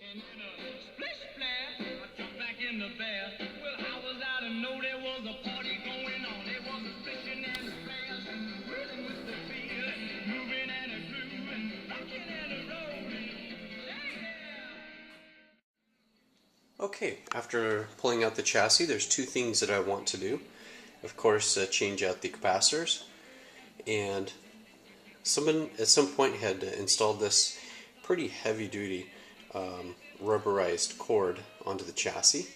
And in a splish splash, I jumped back in the bear. Well, how was I to know there was a party going on? There was a splishing and a splash, and whirling with the beat, and moving and a groove, and rocking and a rolling. Yeah! Okay, after pulling out the chassis, there's two things that I want to do. Of course, change out the capacitors, and someone at some point had installed this pretty heavy-duty rubberized cord onto the chassis,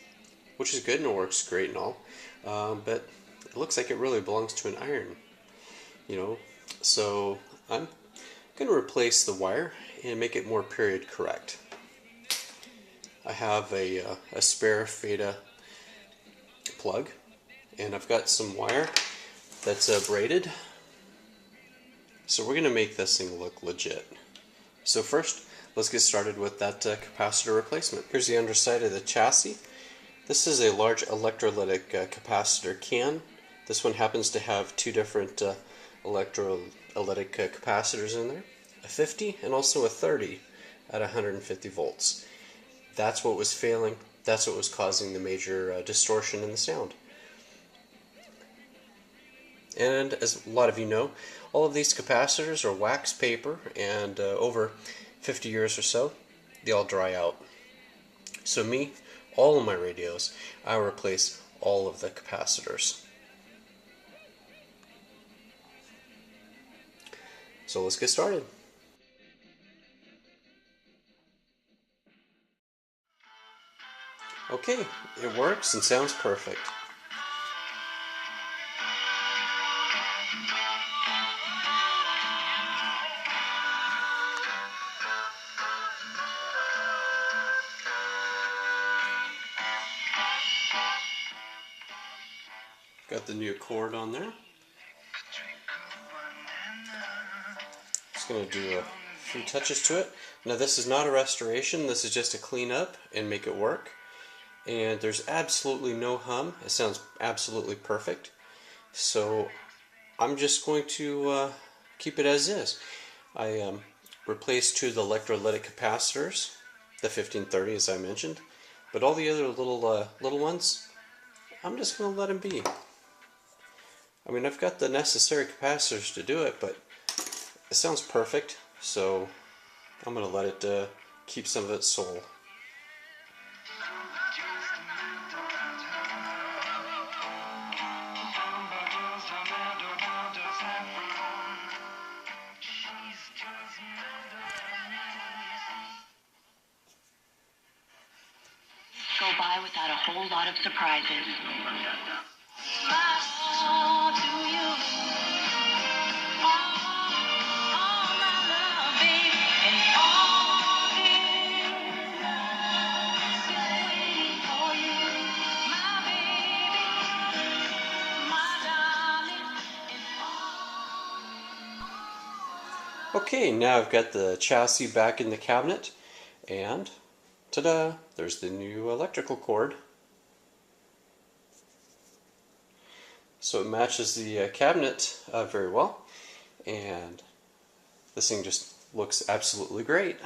which is good and it works great and all, but it looks like it really belongs to an iron, so I'm going to replace the wire and make it more period correct. I have a spare Fada plug, and I've got some wire that's braided, so we're going to make this thing look legit. So first, let's get started with that capacitor replacement. Here's the underside of the chassis. This is a large electrolytic capacitor can. This one happens to have two different electrolytic capacitors in there, a 50 and also a 30 at 150 volts. That's what was failing. That's what was causing the major distortion in the sound. And as a lot of you know, all of these capacitors are wax paper, and over 50 years or so, they all dry out. So me, all of my radios, I replace all of the capacitors. So let's get started. Okay, it works and sounds perfect. Got the new cord on there. Just going to do a few touches to it. Now this is not a restoration, this is just a clean up and make it work. And there's absolutely no hum. It sounds absolutely perfect. So I'm just going to keep it as is. I replaced two of the electrolytic capacitors, the 1530 as I mentioned, but all the other little ones, I'm just going to let them be. I mean, I've got the necessary capacitors to do it, but it sounds perfect, so I'm going to let it keep some of its soul. Go by without a whole lot of surprises. Okay, now I've got the chassis back in the cabinet, and ta-da! There's the new electrical cord. So it matches the cabinet very well, and this thing just looks absolutely great.